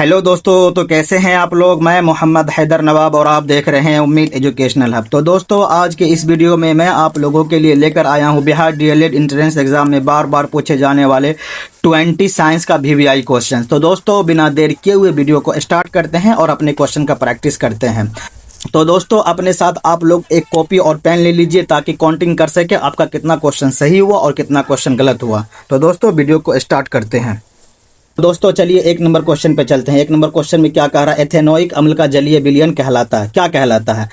Hello दोस्तों, तो कैसे हैं आप लोग। मैं मोहम्मद हैदर नवाब और आप देख रहे हैं उम्मीद एजुकेशनल हब। तो दोस्तों, आज के इस वीडियो में मैं आप लोगों के लिए लेकर आया हूं बिहार डीएलएड एंट्रेंस एग्जाम में बार बार पूछे जाने वाले 20 साइंस का वीवीआई क्वेश्चन। तो दोस्तों, बिना देर किए हुए वीडियो को स्टार्ट करते हैं और अपने क्वेश्चन का प्रैक्टिस करते हैं। तो दोस्तों, अपने साथ आप लोग एक कॉपी और पेन ले लीजिए ताकि काउंटिंग कर सके आपका कितना क्वेश्चन सही हुआ और कितना क्वेश्चन गलत हुआ। तो दोस्तों, वीडियो को स्टार्ट करते हैं। दोस्तों चलिए एक नंबर क्वेश्चन पे चलते हैं। एक नंबर क्वेश्चन में क्या कह रहा है, एथेनोइक अम्ल का जलीय विलयन कहलाता है। क्या कहलाता है?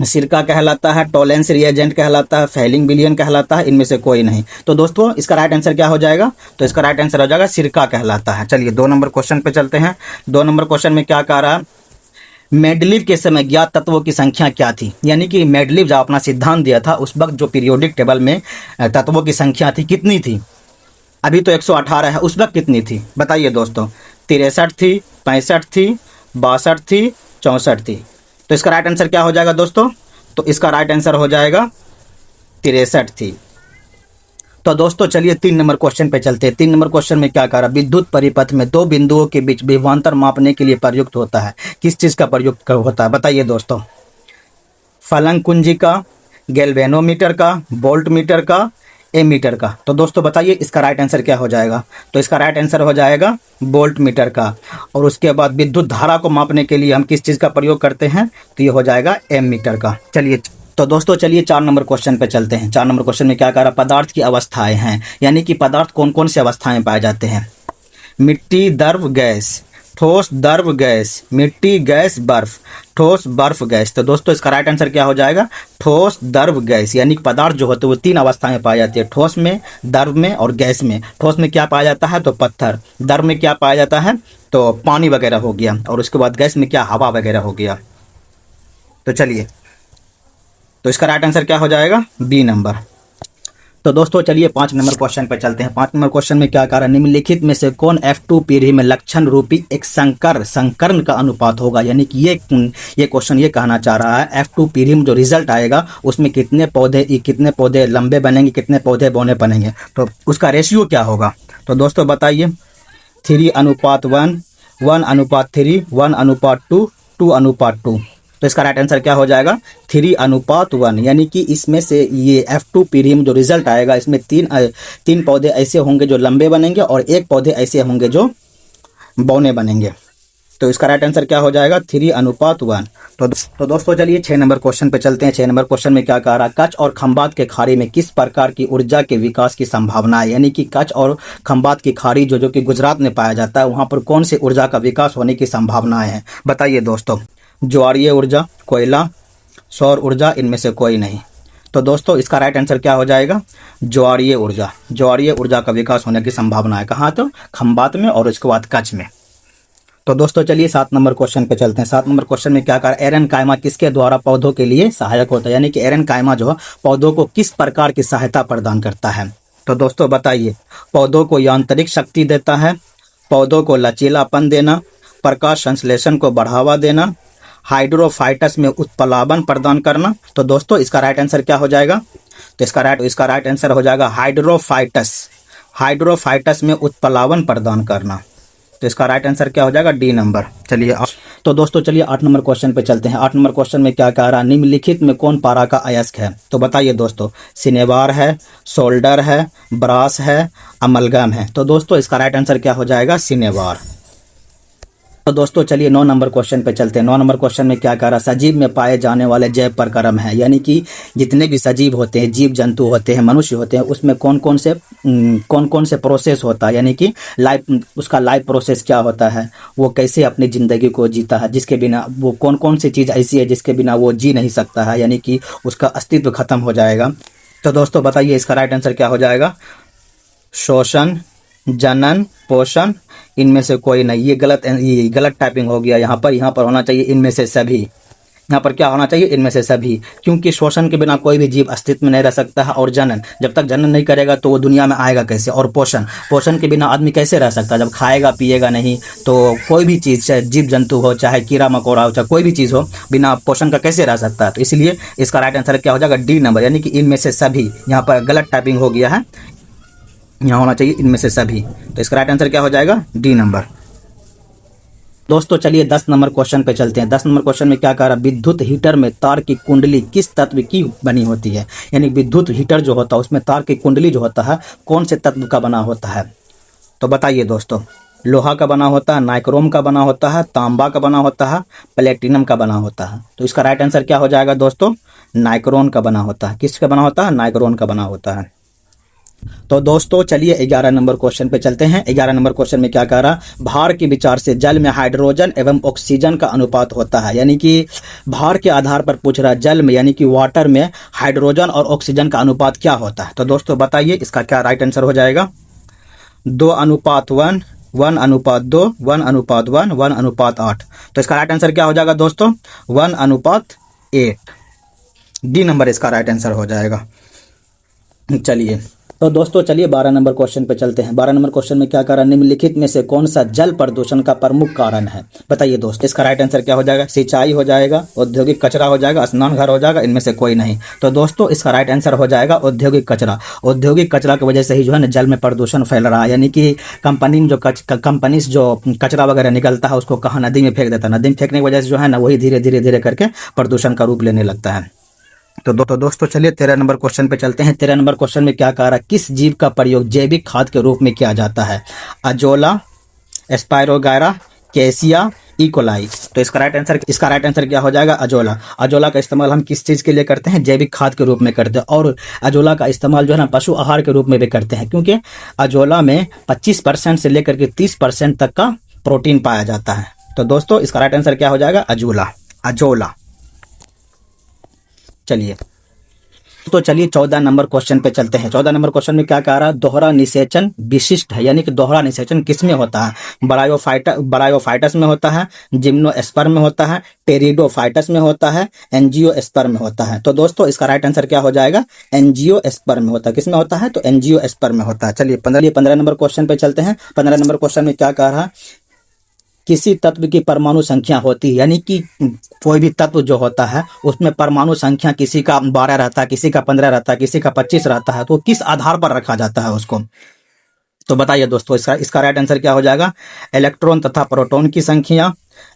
सिरका कहलाता है, टोलेंस रिएजेंट कहलाता है, फैलिंग विलयन कहलाता है, इनमें से कोई नहीं। तो दोस्तों, इसका राइट आंसर क्या हो जाएगा? तो इसका राइट आंसर हो जाएगा सिरका कहलाता है। चलिए 2 नंबर क्वेश्चन पे चलते हैं। 2 नंबर क्वेश्चन में क्या कह रहा है, मेंडलीव के समय ज्ञात तत्वों की संख्या क्या थी। यानी कि मेंडलीव जब अपना सिद्धांत दिया था उस वक्त जो पीरियोडिक टेबल में तत्वों की संख्या थी कितनी थी? अभी तो 118 है, उस वक्त कितनी थी बताइए दोस्तों। 63 थी, 65 थी, 62 थी, 64 थी। तो इसका राइट आंसर क्या हो जाएगा दोस्तों? तो इसका राइट आंसर हो जाएगा 63 थी। तो दोस्तों चलिए 3 नंबर क्वेश्चन पे चलते हैं। 3 नंबर क्वेश्चन में क्या कह रहा है, विद्युत परिपथ में दो बिंदुओं के बीच विभवांतर मापने के लिए प्रयुक्त होता है। किस चीज का प्रयुक्त होता है बताइए दोस्तों। फलन कुंजी का, गैल्वेनोमीटर का, वोल्ट मीटर का, एमीटर का। तो दोस्तों बताइए इसका राइट आंसर क्या हो जाएगा? तो इसका राइट आंसर हो जाएगा वोल्ट मीटर का। और उसके बाद विद्युत धारा को मापने के लिए हम किस चीज़ का प्रयोग करते हैं? तो ये हो जाएगा एम मीटर का। चलिए तो दोस्तों चलिए 4 नंबर क्वेश्चन पे चलते हैं। 4 नंबर क्वेश्चन में क्या कह रहा है, पदार्थ की अवस्थाएं हैं। यानी कि पदार्थ कौन कौन से अवस्थाएं पाए जाते हैं? मिट्टी, द्रव, गैस, ठोस, द्रव, गैस, मिट्टी, गैस, बर्फ, ठोस, बर्फ, गैस। तो दोस्तों इसका राइट आंसर क्या हो जाएगा? ठोस, द्रव, गैस। यानी कि पदार्थ जो होते हैं वो 3 अवस्थाएं पाई जाती है, ठोस में, द्रव में और गैस में। ठोस में क्या पाया जाता है? तो पत्थर। द्रव में क्या पाया जाता है? तो पानी वगैरह हो गया। और उसके बाद गैस में क्या? हवा वगैरह हो गया। तो चलिए, तो इसका राइट आंसर क्या हो जाएगा? B number. तो दोस्तों चलिए 5 नंबर क्वेश्चन पर चलते हैं। 5 नंबर क्वेश्चन में क्या कह रहा है, निम्नलिखित में से कौन F2 पीढ़ी में लक्षण रूपी एक संकरण का अनुपात होगा। यानी कि ये क्वेश्चन ये कहना चाह रहा है F2 पीढ़ी में जो रिजल्ट आएगा उसमें कितने पौधे लंबे बनेंगे, कितने पौधे बौने बनेंगे, तो उसका रेशियो क्या होगा। तो दोस्तों बताइए, 3:1, 1:3, 1:2, 2:2। तो इसका राइट आंसर क्या हो जाएगा? 3:1। यानी कि इसमें से ये F2 पीढ़ी में जो रिजल्ट आएगा इसमें तीन पौधे ऐसे होंगे जो लंबे बनेंगे और एक पौधे ऐसे होंगे जो बौने बनेंगे। तो इसका राइट आंसर क्या हो जाएगा? 3:1। तो दोस्तों चलिए 6 नंबर क्वेश्चन पे चलते हैं। 6 नंबर क्वेश्चन में क्या कह रहा है, कच्छ और खंबात के खाड़ी में किस प्रकार की ऊर्जा के विकास की संभावना है। यानी कि कच्छ और खंबात की खाड़ी जो कि गुजरात में पाया जाता है, वहाँ पर कौन सी ऊर्जा का विकास होने की संभावनाएं हैं बताइए दोस्तों। ज्वारीय ऊर्जा, कोयला, सौर ऊर्जा, इनमें से कोई नहीं। तो दोस्तों इसका राइट आंसर क्या हो जाएगा? ज्वारीय ऊर्जा। ज्वारीय ऊर्जा का विकास होने की संभावना है कहाँ? तो खंबात में और उसके बाद कच्छ में। तो दोस्तों चलिए 7 नंबर क्वेश्चन पे चलते हैं। 7 नंबर क्वेश्चन में क्या कहा, एरेनकाइमा किसके द्वारा पौधों के लिए सहायक होता है। यानी कि एरेनकाइमा जो है पौधों को किस प्रकार की सहायता प्रदान करता है। तो दोस्तों बताइए, पौधों को यांत्रिक शक्ति देता है, पौधों को लचीलापन देना, प्रकाश संश्लेषण को बढ़ावा देना, हाइड्रोफाइटस में उत्प्लावन प्रदान करना। तो दोस्तों इसका राइट आंसर क्या हो जाएगा? तो इसका राइट आंसर हो जाएगा हाइड्रोफाइटस। हाइड्रोफाइटस में उत्प्लावन प्रदान करना। तो इसका राइट आंसर क्या हो जाएगा? D number. चलिए तो दोस्तों चलिए 8 नंबर क्वेश्चन पे चलते हैं। 8 नंबर क्वेश्चन में क्या कह रहा है, निम्नलिखित में कौन पारा का अयस्क है। तो बताइए दोस्तों, सिनेबार है, सोल्डर है, ब्रास है, अमलगम है। तो दोस्तों इसका राइट आंसर क्या हो जाएगा? सिनेबार। तो दोस्तों चलिए 9 नंबर क्वेश्चन पे चलते हैं। 9 नंबर क्वेश्चन में क्या कह रहा है, सजीव में पाए जाने वाले जैव प्रक्रम है। यानी कि जितने भी सजीव होते हैं, जीव जंतु होते हैं, मनुष्य होते हैं, उसमें कौन कौन से प्रोसेस होता है। यानी कि उसका लाइफ प्रोसेस क्या होता है, वो कैसे अपनी ज़िंदगी को जीता है, जिसके बिना वो कौन सी चीज़ ऐसी है जिसके बिना वो जी नहीं सकता है, यानी कि उसका अस्तित्व खत्म हो जाएगा। तो दोस्तों बताइए इसका राइट आंसर क्या हो जाएगा? शोषण, जनन, पोषण, इनमें से कोई नहीं। ये गलत टाइपिंग हो गया। यहाँ पर होना चाहिए इनमें से सभी। यहाँ पर क्या होना चाहिए? इनमें से सभी। क्योंकि शोषण के बिना कोई भी जीव अस्तित्व में नहीं रह सकता है। और जनन, जब तक जनन नहीं करेगा तो वो दुनिया में आएगा कैसे। और पोषण के बिना आदमी कैसे रह सकता है, जब खाएगा पिएगा नहीं। तो कोई भी चीज़, चाहे जीव जंतु हो, चाहे कीड़ा मकोड़ा हो, चाहे कोई भी चीज़ हो, बिना पोषण का कैसे रह सकता है। तो इसलिए इसका राइट आंसर क्या हो जाएगा? D number. यानी कि इनमें से सभी। यहाँ पर गलत टाइपिंग हो गया है, यहाँ होना चाहिए इनमें से सभी। तो इसका राइट आंसर क्या हो जाएगा? D number. दोस्तों चलिए 10 नंबर क्वेश्चन पे चलते हैं। 10 नंबर क्वेश्चन में क्या कह रहा है, विद्युत हीटर में तार की कुंडली किस तत्व की बनी होती है। यानी विद्युत हीटर जो होता है उसमें तार की कुंडली जो होता है कौन से तत्व का बना होता है। तो बताइए दोस्तों, लोहा का बना होता है, नाइक्रोम का बना होता है, तांबा का बना होता है, प्लेटिनम का बना होता है। तो इसका राइट आंसर क्या हो जाएगा दोस्तों, नाइक्रोन का बना होता है। किसका बना होता है, नाइक्रोन का बना होता है। तो दोस्तों चलिए 11 नंबर क्वेश्चन पे चलते हैं। 11 नंबर क्वेश्चन में क्या कह रहा, भार के विचार से जल में हाइड्रोजन एवं ऑक्सीजन का अनुपात होता है। यानी कि भार के आधार पर पूछ रहा है, जल में यानी कि वाटर में हाइड्रोजन और ऑक्सीजन का अनुपात क्या होता है। तो दोस्तों बताइए इसका क्या राइट आंसर हो जाएगा, 2:1, 1:2, 1:1, 1:8। तो इसका राइट आंसर क्या हो जाएगा दोस्तों, 1:8। डी नंबर इसका राइट आंसर हो जाएगा। चलिए तो दोस्तों चलिए 12 नंबर क्वेश्चन पे चलते हैं। 12 नंबर क्वेश्चन में क्या कह रहा है, निम्नलिखित में से कौन सा जल प्रदूषण का प्रमुख कारण है। बताइए दोस्त, इसका राइट आंसर क्या हो जाएगा, सिंचाई हो जाएगा, औद्योगिक कचरा हो जाएगा, स्नान घर हो जाएगा, इनमें से कोई नहीं। तो दोस्तों इसका राइट आंसर हो जाएगा औद्योगिक कचरा। औद्योगिक कचरा की वजह से ही जो है ना जल में प्रदूषण फैल रहा है। यानी कि कंपनी जो कचरा वगैरह निकलता है उसको कहाँ नदी में फेंक देता है। नदी में फेंकने की वजह से जो है ना वही धीरे धीरे धीरे करके प्रदूषण का रूप लेने लगता है। तो दोस्तों चलिए 13 नंबर क्वेश्चन पे चलते हैं। 13 नंबर क्वेश्चन में क्या कह रहा है, किस जीव का प्रयोग जैविक खाद के रूप में किया जाता है। Azolla, spirogyra, cassia, E coli. तो इसका राइट आंसर क्या हो जाएगा, अजोला। अजोला का इस्तेमाल हम किस चीज़ के लिए करते हैं, जैविक खाद के रूप में करते हैं। और अजोला का इस्तेमाल जो है ना पशु आहार के रूप में भी करते हैं, क्योंकि अजोला में 25% से लेकर के 30% तक का प्रोटीन पाया जाता है। तो दोस्तों इसका राइट आंसर क्या हो जाएगा, अजोला। चलिए तो चलिए 14 नंबर क्वेश्चन पे चलते हैं। 14 नंबर क्वेश्चन में क्या कह रहा है, दोहरा निषेचन विशिष्ट है। यानी कि दोहरा निषेचन किस में होता है, ब्रायोफाइटस में होता है, जिम्नोस्पर्म में होता है, टेरिडोफाइटस में होता है, एंजियोस्पर्म में होता है। तो दोस्तों इसका राइट आंसर क्या हो जाएगा, एंजियोस्पर्म में होता है। किस में होता है, तो एंजियोस्पर्म में होता है। चलिए 15 नंबर क्वेश्चन पे चलते हैं। 15 नंबर क्वेश्चन में क्या कह रहा है, किसी तत्व की परमाणु संख्या होती है। यानी कि कोई भी तत्व जो होता है उसमें परमाणु संख्या किसी का 12 रहता है, किसी का 15 रहता है, किसी का 25 रहता है। तो किस आधार पर रखा जाता है उसको। तो बताइए दोस्तों इसका राइट आंसर क्या हो जाएगा, इलेक्ट्रॉन तथा प्रोटॉन की संख्या,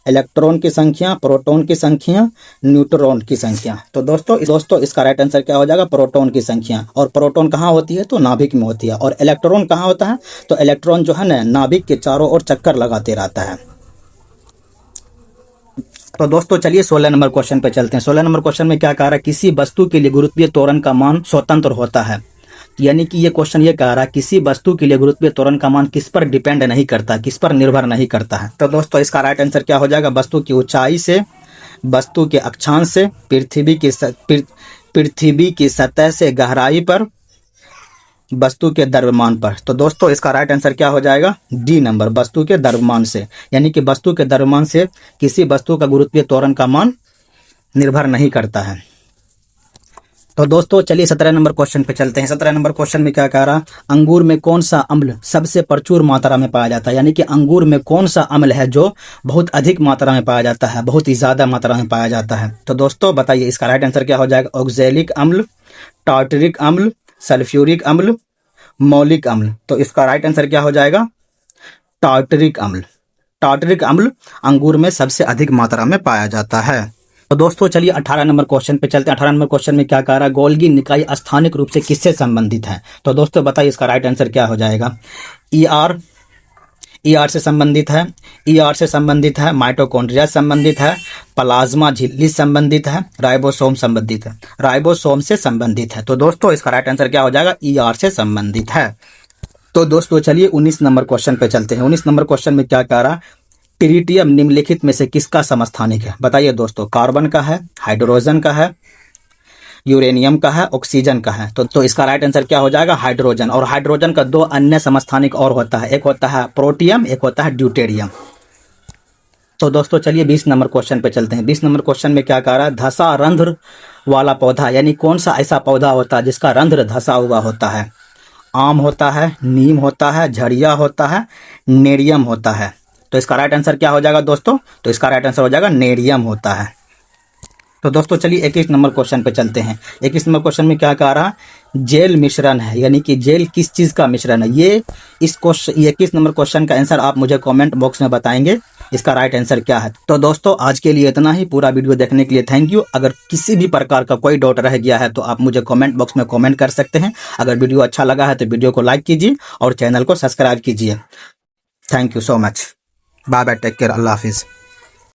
इलेक्ट्रॉन की संख्या, प्रोटॉन की संख्या, न्यूट्रॉन की संख्या। तो दोस्तों इसका राइट आंसर क्या हो जाएगा, प्रोटॉन की संख्या। और प्रोटॉन कहाँ होती है, तो नाभिक में होती है। और इलेक्ट्रॉन कहाँ होता है, तो इलेक्ट्रॉन जो है ना नाभिक के चारों ओर चक्कर लगाते रहता है। तो दोस्तों चलिए 16 नंबर क्वेश्चन पे चलते हैं। 16 नंबर क्वेश्चन में क्या कह रहा है, किसी वस्तु के लिए गुरुत्वीय त्वरण का मान स्वतंत्र होता है। यानी कि ये क्वेश्चन ये कह रहा है, किसी वस्तु के लिए गुरुत्वीय त्वरण का मान किस पर डिपेंड नहीं करता, किस पर निर्भर नहीं करता है। तो दोस्तों इसका राइट आंसर क्या हो जाएगा, वस्तु की ऊंचाई से, वस्तु के अक्षांश से, पृथ्वी की सतह से गहराई पर, वस्तु के द्रव्यमान पर। तो दोस्तों इसका राइट आंसर क्या हो जाएगा, डी नंबर, वस्तु के द्रव्यमान से। यानी कि वस्तु के द्रव्यमान से किसी वस्तु का गुरुत्वीय त्वरण का मान निर्भर नहीं करता है। तो दोस्तों चलिए 17 नंबर क्वेश्चन पे चलते हैं। 17 नंबर क्वेश्चन में क्या कह रहा, अंगूर में कौन सा अम्ल सबसे प्रचुर मात्रा में पाया जाता है। यानी कि अंगूर में कौन सा अम्ल है जो बहुत अधिक मात्रा में पाया जाता है, बहुत ही ज्यादा मात्रा में पाया जाता है। तो दोस्तों बताइए इसका राइट आंसर क्या हो जाएगा, ऑक्जेलिक अम्ल, टार्टरिक अम्ल, सल्फ्यूरिक अम्ल, मौलिक अम्ल। तो इसका राइट आंसर क्या हो जाएगा, टार्टरिक अम्ल। टार्टरिक अम्ल अंगूर में सबसे अधिक मात्रा में पाया जाता है। तो दोस्तों चलिए 18 नंबर क्वेश्चन पे चलते हैं। 18 नंबर क्वेश्चन में क्या कह रहा है, गोल्गी निकाय स्थानिक रूप से किससे संबंधित है। तो दोस्तों बताइए इसका राइट आंसर क्या हो जाएगा, ईआर से संबंधित है, ईआर से संबंधित है, माइटोकॉन्ड्रिया संबंधित है, प्लाज्मा झिल्ली संबंधित है, राइबोसोम संबंधित है, राइबोसोम से संबंधित है। तो दोस्तों इसका राइट आंसर क्या हो जाएगा, ईआर से संबंधित है। तो दोस्तों चलिए 19 नंबर क्वेश्चन पे चलते हैं। 19 नंबर क्वेश्चन में क्या कह रहा, ट्रिटियम निम्नलिखित में से किसका समस्थानिक है। बताइए दोस्तों, कार्बन का है, हाइड्रोजन का है, यूरेनियम का है, ऑक्सीजन का है। तो इसका राइट आंसर क्या हो जाएगा, हाइड्रोजन। और हाइड्रोजन का दो अन्य समस्थानिक और होता है, एक होता है प्रोटियम, एक होता है ड्यूटेरियम। तो दोस्तों चलिए 20 नंबर क्वेश्चन पे चलते हैं। 20 नंबर क्वेश्चन में क्या कह रहा है, धसा रंध्र वाला पौधा, यानी कौन सा ऐसा पौधा होता है जिसका रंध्र धसा हुआ होता है। आम होता है, नीम होता है, झड़िया होता है, नेरियम होता है। तो इसका राइट आंसर क्या हो जाएगा दोस्तों, तो इसका राइट आंसर हो जाएगा नेरियम होता है। तो दोस्तों चलिए 21 नंबर क्वेश्चन पे चलते हैं। 21 नंबर क्वेश्चन में क्या कह रहा, जेल मिश्रण है, यानी कि जेल किस चीज का मिश्रण है। ये इस क्वेश्चन 21 नंबर क्वेश्चन का आंसर आप मुझे कमेंट बॉक्स में बताएंगे इसका राइट आंसर क्या है। तो दोस्तों आज के लिए इतना ही। पूरा वीडियो देखने के लिए थैंक यू। अगर किसी भी प्रकार का कोई डाउट रह गया है तो आप मुझे कमेंट बॉक्स में कमेंट कर सकते हैं। अगर वीडियो अच्छा लगा है तो वीडियो को लाइक कीजिए और चैनल को सब्सक्राइब कीजिए। Thank you so much. Bye bye, take care, अल्लाह हाफिज़।